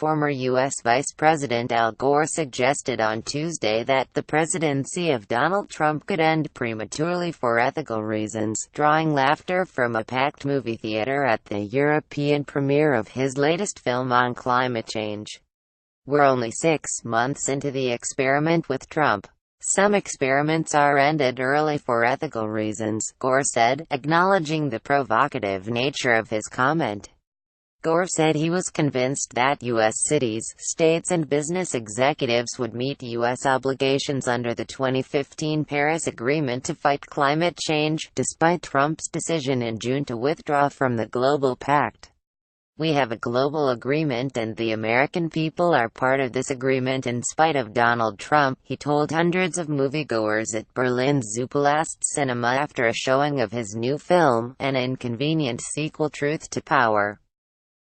Former U.S. Vice President Al Gore suggested on Tuesday that the presidency of Donald Trump could end prematurely for ethical reasons, drawing laughter from a packed movie theater at the European premiere of his latest film on climate change. "We're only 6 months into the experiment with Trump. Some experiments are ended early for ethical reasons," Gore said, acknowledging the provocative nature of his comment. Gore said he was convinced that U.S. cities, states and business executives would meet U.S. obligations under the 2015 Paris Agreement to fight climate change, despite Trump's decision in June to withdraw from the global pact. "We have a global agreement and the American people are part of this agreement in spite of Donald Trump," he told hundreds of moviegoers at Berlin's Zoopalast Cinema after a showing of his new film, an inconvenient sequel, Truth to Power.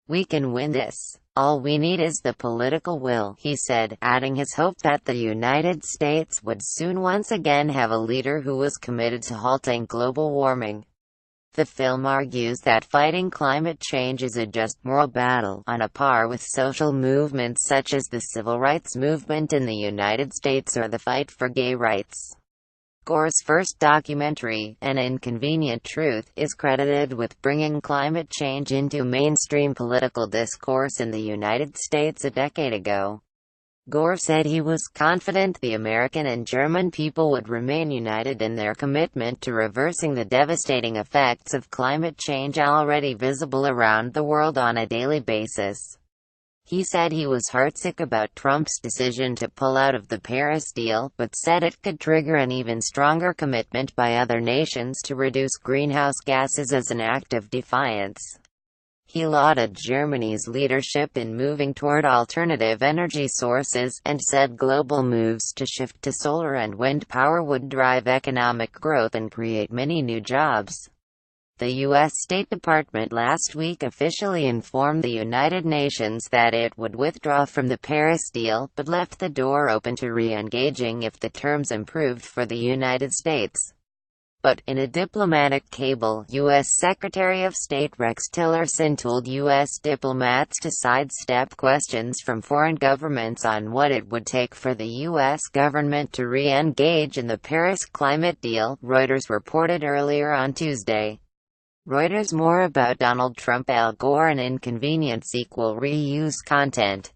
"We can win this. All we need is the political will," he said, adding his hope that the United States would soon once again have a leader who was committed to halting global warming. The film argues that fighting climate change is a just moral battle, on a par with social movements such as the civil rights movement in the United States or the fight for gay rights. Gore's first documentary, An Inconvenient Truth, is credited with bringing climate change into mainstream political discourse in the United States a decade ago. Gore said he was confident the American and German people would remain united in their commitment to reversing the devastating effects of climate change already visible around the world on a daily basis. He said he was heartsick about Trump's decision to pull out of the Paris deal, but said it could trigger an even stronger commitment by other nations to reduce greenhouse gases as an act of defiance. He lauded Germany's leadership in moving toward alternative energy sources, and said global moves to shift to solar and wind power would drive economic growth and create many new jobs. The U.S. State Department last week officially informed the United Nations that it would withdraw from the Paris deal, but left the door open to re-engaging if the terms improved for the United States. But, in a diplomatic cable, U.S. Secretary of State Rex Tillerson told U.S. diplomats to sidestep questions from foreign governments on what it would take for the U.S. government to re-engage in the Paris climate deal, Reuters reported earlier on Tuesday. Reuters. More about Donald Trump, Al Gore and inconvenience equal reuse content.